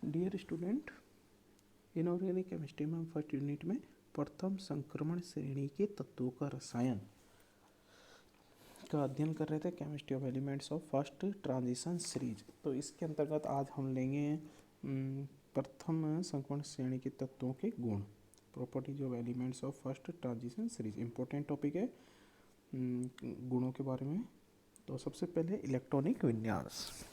Dear student, inorganic chemistry में हम first unit में प्रथम संक्रमण श्रेणी के तत्वों का रसायन का अध्ययन कर रहे थे। Chemistry of elements of first transition series. तो इसके अंतर्गत आज हम लेंगे प्रथम संक्रमण श्रेणी के तत्वों के गुण, properties of elements of first transition series. Important topic है गुणों के बारे में। तो सबसे पहले इलेक्ट्रॉनिक विन्यास।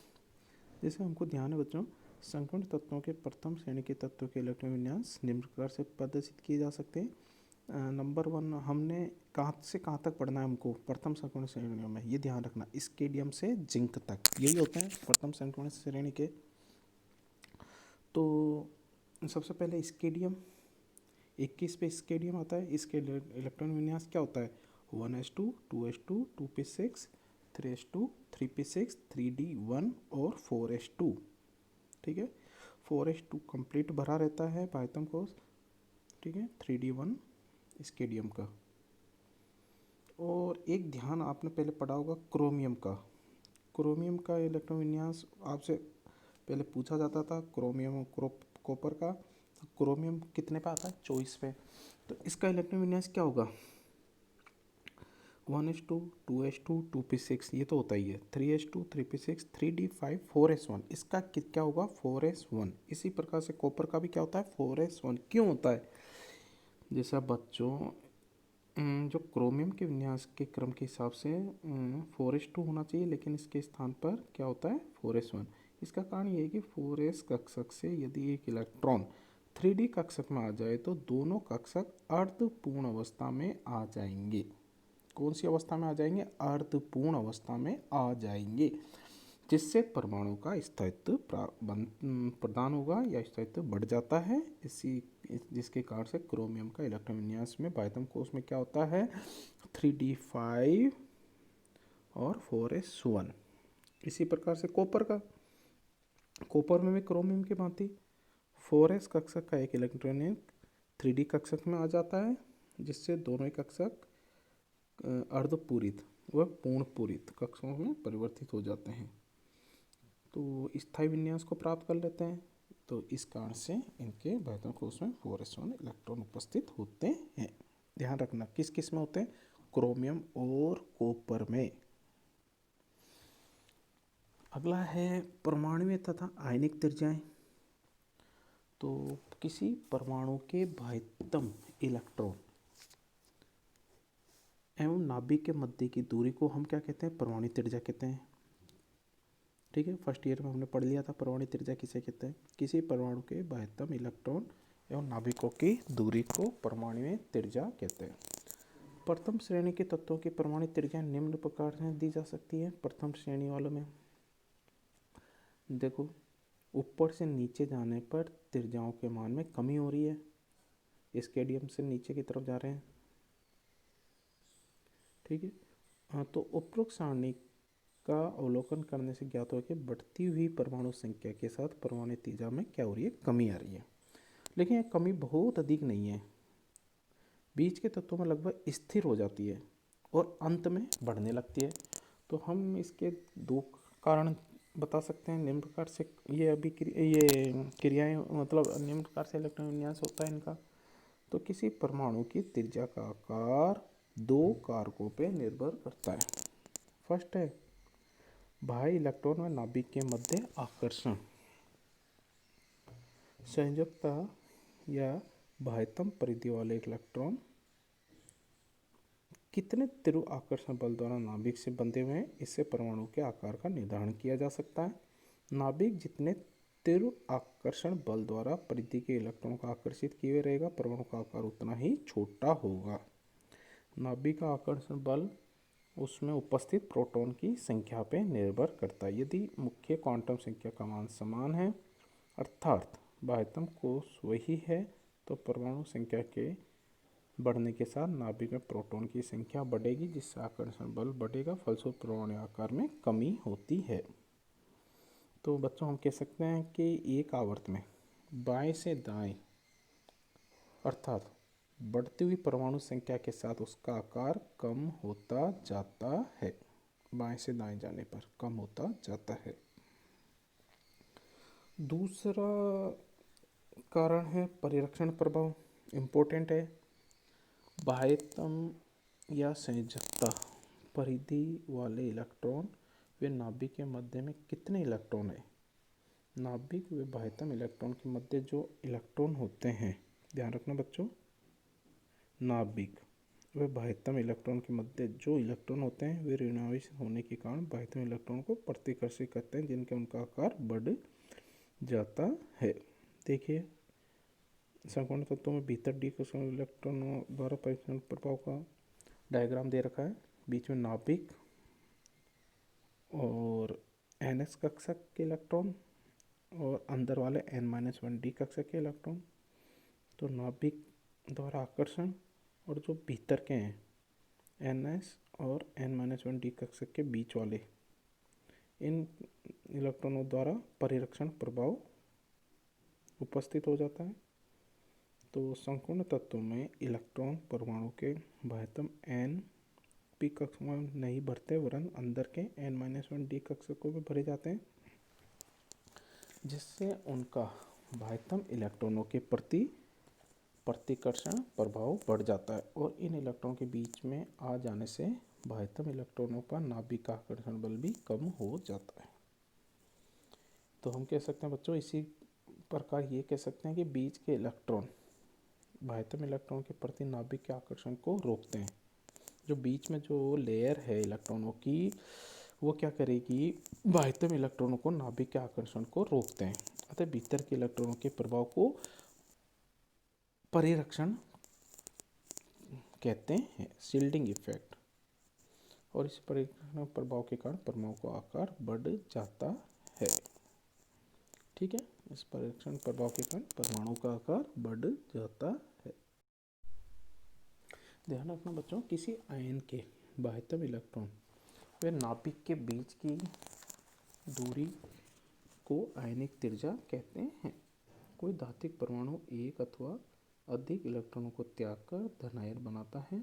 जैसे हमको ध्यान है बच्चों, संक्रमण तत्वों के प्रथम श्रेणी के तत्वों के इलेक्ट्रॉन विन्यास निम्न प्रकार से प्रदर्शित किए जा सकते हैं। नंबर 1, हमने कहाँ से कहाँ तक पढ़ना है हमको प्रथम संक्रमण श्रेणियों में, ये ध्यान रखना, स्केडियम से जिंक तक, यही होते हैं प्रथम संक्रमण श्रेणी के। तो सबसे पहले स्केडियम, 21 पे स्केडियम आता है। इसके इलेक्ट्रॉन विन्यास क्या होता है? 1s2, 2s2, 2p6, 3s2, 3p6, 3d1 और 4s2। ठीक है, 4s2 कंप्लीट भरा रहता है पायतम कोश। ठीक है, 3d1 स्केडियम का। और एक ध्यान आपने पहले पढ़ा होगा क्रोमियम का। क्रोमियम का इलेक्ट्रॉन विन्यास आपसे पहले पूछा जाता था, क्रोमियम कॉपर का। तो क्रोमियम कितने पे आता है? 24 पे। तो इसका इलेक्ट्रॉन विन्यास क्या होगा? 1s2, 2s2, 2p6, ये तो होता ही है। 3s2, 3p6, 3d5, 4s1, इसका क्या होगा? 4s1। इसी प्रकार से कॉपर का भी क्या होता है? 4s1। क्यों होता है? जैसा बच्चों जो क्रोमियम के विन्यास के क्रम के हिसाब से 4s2 होना चाहिए, लेकिन इसके स्थान पर क्या होता है? 4s1। इसका कारण ये है कि 4s कक्षक से यदि एक इलेक्ट्रॉन 3d कक्षक में आ जाए तो दोनों कक्षक अर्धपूर्ण अवस्था में आ जाएंगे। कौन सी अवस्था में आ जाएंगे? अर्धपूर्ण अवस्था में आ जाएंगे, जिससे परमाणु का स्थायित्व प्रदान होगा या स्थायित्व बढ़ जाता है। जिसके कारण से क्रोमियम का इलेक्ट्रॉन विन्यास में बाह्यतम कोश में क्या होता है? 3d5 और 4s1। इसी प्रकार से कॉपर में भी क्रोमियम की भांति 4s कक्षक का एक इलेक्ट्रॉन 3d कक्षक में आ जाता है, जिससे दोनों ही कक्षक अर्धपूरित व पूर्ण पूरित कक्षों में परिवर्तित हो जाते हैं, तो स्थायी विन्यास को प्राप्त कर लेते हैं। तो इस कारण से इनके बाह्यतम कोश में 4s1 इलेक्ट्रॉन उपस्थित होते हैं। ध्यान रखना, किस किस में होते हैं? क्रोमियम और कॉपर में। अगला है परमाणुीय तथा आयनिक त्रिज्याएं। तो किसी परमाणु के बाह्यतम इलेक्ट्रॉन एवं नाभिक के मध्य की दूरी को हम क्या कहते हैं? परमाणु त्रिज्या कहते हैं। ठीक है, फर्स्ट ईयर में हमने पढ़ लिया था परमाणु त्रिज्या किसे कहते हैं। किसी परमाणु के बाह्यतम इलेक्ट्रॉन एवं नाभिकों की दूरी को परमाणु त्रिज्या कहते हैं। प्रथम श्रेणी के तत्वों की परमाणु त्रिज्या निम्न प्रकार से दी जा सकती है। प्रथम श्रेणी वालों में देखो, ऊपर से नीचे जाने पर त्रिज्याओं के मान में कमी हो रही है, स्केडियम से नीचे की तरफ जा रहे हैं। ठीक है, हाँ, तो उपरोक्त सारणी का अवलोकन करने से ज्ञात हो कि बढ़ती हुई परमाणु संख्या के साथ परमाणु त्रिज्या में क्या हो रही है? कमी आ रही है। लेकिन यह कमी बहुत अधिक नहीं है, बीच के तत्वों में लगभग स्थिर हो जाती है और अंत में बढ़ने लगती है। तो हम इसके दो कारण बता सकते हैं निम्न प्रकार से। ये क्रियाएं, मतलब निम्न प्रकार से इलेक्ट्रॉन विन्यास होता है इनका। तो किसी परमाणु की त्रिज्या का आकार दो कारकों पे निर्भर करता है। फर्स्ट है बाह्य इलेक्ट्रॉन व नाभिक के मध्य आकर्षण, संयोजकता या बाह्यतम परिधि वाले इलेक्ट्रॉन कितने तीव्र आकर्षण बल द्वारा नाभिक से बंधे हुए हैं, इससे परमाणु के आकार का निर्धारण किया जा सकता है। नाभिक जितने तीव्र आकर्षण बल द्वारा परिधि के इलेक्ट्रॉन को आकर्षित किए रहेगा, परमाणु का आकार उतना ही छोटा होगा। नाभिक का आकर्षण बल उसमें उपस्थित प्रोटॉन की संख्या पर निर्भर करता है। यदि मुख्य क्वांटम संख्या का मान समान है, अर्थात बाह्यतम कोश वही है, तो परमाणु संख्या के बढ़ने के साथ नाभिक में प्रोटॉन की संख्या बढ़ेगी, जिससे आकर्षण बल बढ़ेगा, फलस्वरूप परमाणु आकार में कमी होती है। तो बच्चों, हम कह सकते हैं कि एक आवर्त में बाएं से दाएं, अर्थात बढ़ती हुई परमाणु संख्या के साथ उसका आकार कम होता जाता है। बाएं से दाएं जाने पर कम होता जाता है। दूसरा कारण है परिरक्षण प्रभाव, इम्पोर्टेंट है। बाह्यतम या संयोजकता परिधि वाले इलेक्ट्रॉन वे नाभिक के मध्य में कितने इलेक्ट्रॉन है। नाभिक व बाह्यतम इलेक्ट्रॉन के मध्य जो इलेक्ट्रॉन होते हैं, ध्यान रखना बच्चों, नाभिक व बाह्यतम इलेक्ट्रॉन के मध्य जो इलेक्ट्रॉन होते हैं वे ऋणावेश होने के कारण बाह्यतम इलेक्ट्रॉन को प्रतिकर्षित करते हैं, जिनके उनका आकार बढ़ जाता है। देखिए समकोण तत्वों में भीतर डी कक्षक इलेक्ट्रॉनों द्वारा परिक्षण प्रभाव का डायग्राम दे रखा है। बीच में नाभिक और NS कक्षक के इलेक्ट्रॉन और अंदर वाले N-1 D कक्षक के इलेक्ट्रॉन। तो नाभिक द्वारा आकर्षण और जो भीतर के हैं NS और N-1D कक्षक के बीच वाले, इन इलेक्ट्रॉनों द्वारा परिरक्षण प्रभाव उपस्थित हो जाता है। तो संपूर्ण तत्वों में इलेक्ट्रॉन परमाणु के बाह्यतम N-P कक्षक में नहीं भरते, वरन अंदर के N-1D कक्षकों में भरे जाते हैं, जिससे उनका बाह्यतम इलेक्ट्रॉनों के प्रति प्रतिकर्षण प्रभाव बढ़ जाता है और इन इलेक्ट्रॉन के बीच में आ जाने से बाह्यतम इलेक्ट्रॉनों पर नाभिक का आकर्षण बल भी कम हो जाता है। तो हम कह सकते हैं बच्चों, इसी प्रकार ये कह सकते हैं कि बीच के इलेक्ट्रॉन बाह्यतम इलेक्ट्रॉन के प्रति नाभिक के आकर्षण को रोकते हैं। जो बीच में जो लेयर है इलेक्ट्रॉनों की, वो क्या करेगी, बाह्यतम इलेक्ट्रॉनों को नाभिक के आकर्षण को रोकते हैं, अतः भीतर के इलेक्ट्रॉनों के प्रभाव को परिरक्षण कहते हैं, शील्डिंग इफेक्ट। और इस परिरक्षण प्रभाव के कारण परमाणु का आकार बढ़ जाता है। ठीक है, इस परिरक्षण प्रभाव के कारण परमाणु का आकार बढ़ जाता है। ध्यान रखना बच्चों, किसी आयन के बाह्यतम इलेक्ट्रॉन व नाभिक के बीच की दूरी को आयनिक त्रिज्या कहते हैं। कोई धात्विक परमाणु एक अथवा अधिक इलेक्ट्रॉनों को त्याग कर धनायन बनाता है।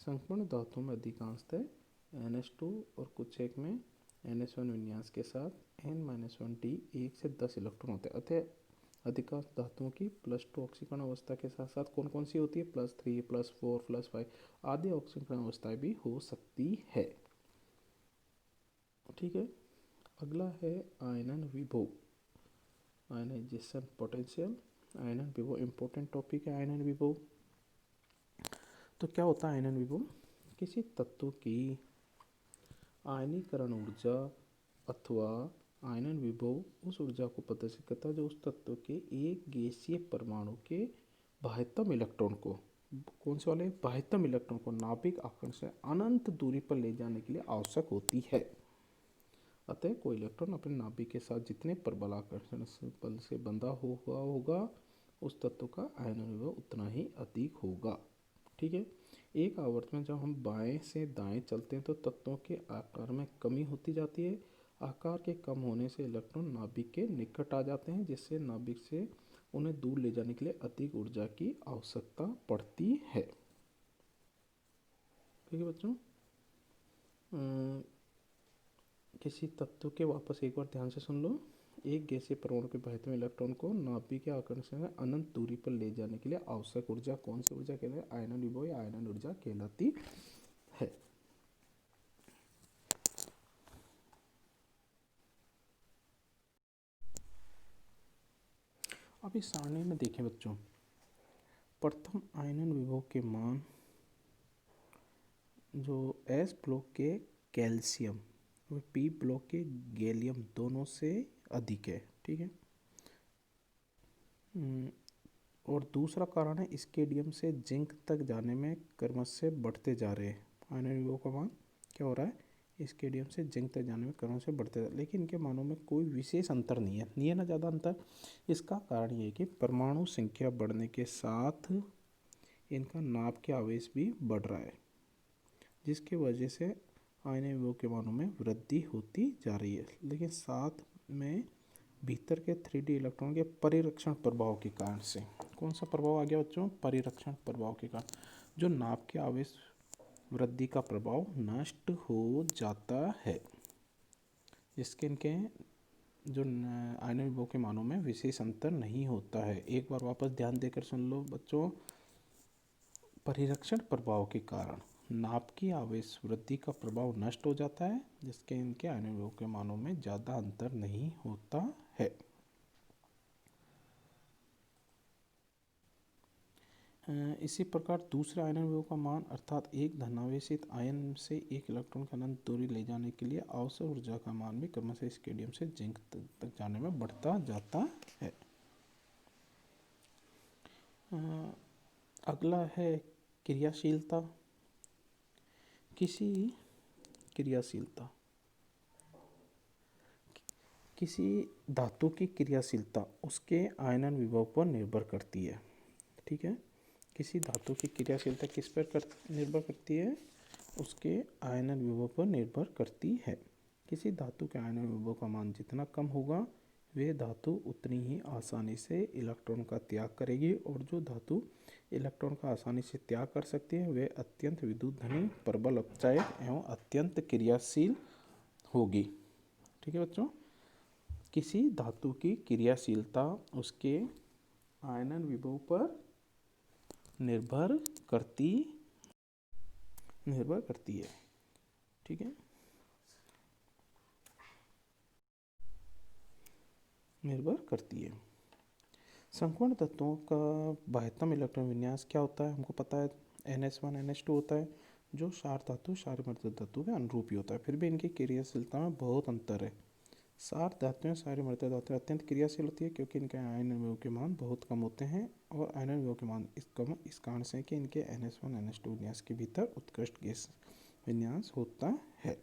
संपूर्ण धातुओं में अधिकांशतः NH2 और कुछ एक में NH1 विन्यास के साथ N-1D 1 से 10 इलेक्ट्रॉन होते हैं। अतः अधिकांश धातुओं की +2 ऑक्सीकरण अवस्था के साथ साथ कौन कौन सी होती है, +3, +4, +5 आदि ऑक्सीकरण अवस्थाएं भी हो सकती है। ठीक है, अगला है आयनन विभव, आयनाइजेशन पोटेंशियल। आयनन विभव इंपॉर्टेंट टॉपिक है। आयनन विभव तो क्या होता है आयनन विभव, किसी तत्व की आयनीकरण ऊर्जा अथवा आयनन विभव उस ऊर्जा को प्रदर्शित करता है जो उस तत्व के एक गैसीय परमाणु के बाह्यतम इलेक्ट्रॉन को, कौन से वाले, बाह्यतम इलेक्ट्रॉन को नाभिक आकर्षण से अनंत दूरी पर ले जाने के लिए आवश्यक होती है। अतः कोई इलेक्ट्रॉन अपने नाभिक के साथ जितने प्रबल आकर्षण बल से बंधा हुआ होगा उस तत्व का आयनन विभव उतना ही अधिक होगा। ठीक है, एक आवर्त में जब हम बाएं से दाएं चलते हैं तो तत्वों के आकार में कमी होती जाती है। आकार के कम होने से इलेक्ट्रॉन नाभिक के निकट आ जाते हैं, जिससे नाभिक से उन्हें दूर ले जाने के लिए अधिक ऊर्जा की आवश्यकता पड़ती है। ठीक है बच्चों, किसी तत्व के, वापस एक बार ध्यान से सुन लो, एक गैसीय परमाणु के बाह्यतम इलेक्ट्रॉन को नाभिक के आकर्षण से अनंत दूरी पर ले जाने के लिए आवश्यक ऊर्जा कौन सी ऊर्जा कहलाती है, आयनन विभव या आयनन ऊर्जा कहलाती है। अब इस सारणी में देखें बच्चों, प्रथम आयनन विभव के मान जो S ब्लॉक के कैल्शियम और P ब्लॉक के गैलियम दोनों से अधिक है। ठीक है, और दूसरा कारण है स्केडियम से जिंक तक जाने में क्रमश से बढ़ते जा रहे हैं। आयनन विभव का मान क्या हो रहा है, स्केडियम से जिंक तक जाने में क्रमश से बढ़ते जा रहे, लेकिन इनके मानों में कोई विशेष अंतर नहीं है ना ज़्यादा अंतर। इसका कारण ये है कि परमाणु संख्या बढ़ने के साथ इनका नाभ के आवेश भी बढ़ रहा है, जिसकी वजह से आयनन विभव के मानों में वृद्धि होती जा रही है। लेकिन साथ में भीतर के 3D इलेक्ट्रॉन के परिरक्षण प्रभाव के कारण से, कौन सा प्रभाव आ गया बच्चों, परिरक्षण प्रभाव के कारण जो नाभ के आवेश वृद्धि का प्रभाव नष्ट हो जाता है, जिसके इनके जो आयनन विभव के मानों में विशेष अंतर नहीं होता है। एक बार वापस ध्यान देकर सुन लो बच्चों। परिरक्षण प्रभाव के कारण नाभ की आवेश वृद्धि का प्रभाव नष्ट हो जाता है, जिसके इनके आयनन विभव के मानों में ज़्यादा अंतर नहीं होता है। इसी प्रकार दूसरे आयनन विभव का मान अर्थात एक धनावेशित आयन से एक इलेक्ट्रॉन का अनंत दूरी ले जाने के लिए आवश्यक ऊर्जा का मान भी क्रमशः स्केडियम से जिंक तक जाने में बढ़ता जाता है। अगला है क्रियाशीलता। किसी धातु की क्रियाशीलता उसके आयनन विभव पर निर्भर करती है। ठीक है, किसी धातु की क्रियाशीलता किस पर निर्भर करती है? उसके आयनन विभव पर निर्भर करती है। किसी धातु के आयनन विभव का मान जितना कम होगा वे धातु उतनी ही आसानी से इलेक्ट्रॉन का त्याग करेगी, और जो धातु इलेक्ट्रॉन का आसानी से त्याग कर सकती है वे अत्यंत विद्युत धनी, प्रबल अपचायक एवं अत्यंत क्रियाशील होगी। ठीक है बच्चों, किसी धातु की क्रियाशीलता उसके आयनन विभव पर निर्भर करती है। ठीक है, निर्भर करती है। संपूर्ण तत्वों का बाह्यतम इलेक्ट्रॉन विन्यास क्या होता है? हमको पता है NH1 NH2 होता है, जो क्षार धातु क्षारीय धातु के अनुरूपी होता है। फिर भी इनकी क्रियाशीलता में बहुत अंतर है। क्षार धातुएं क्षारीय धातुएं अत्यंत क्रियाशील होती है क्योंकि इनके आयनन विभव के मान बहुत कम होते हैं, और आयनन विभव के मान इस कारण से कि इनके NH1 NH2 विन्यास के भीतर उत्कृष्ट गैस विन्यास होता है।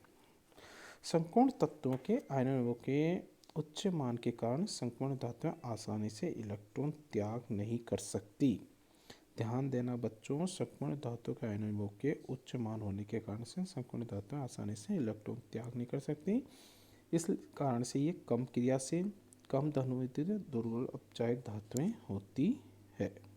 संपूर्ण तत्वों के आयनन विभव के उच्च मान के कारण संपूर्ण धातुएं आसानी से इलेक्ट्रॉन त्याग नहीं कर सकती। ध्यान देना बच्चों, संपूर्ण धातु के आयनन विभव के उच्च मान होने के कारण से संपूर्ण धातुएं आसानी से इलेक्ट्रॉन त्याग नहीं कर सकती। इस कारण से ये कम क्रियाशील, कम धनविद्युत, दुर्बल अपचायक धातुएं होती है।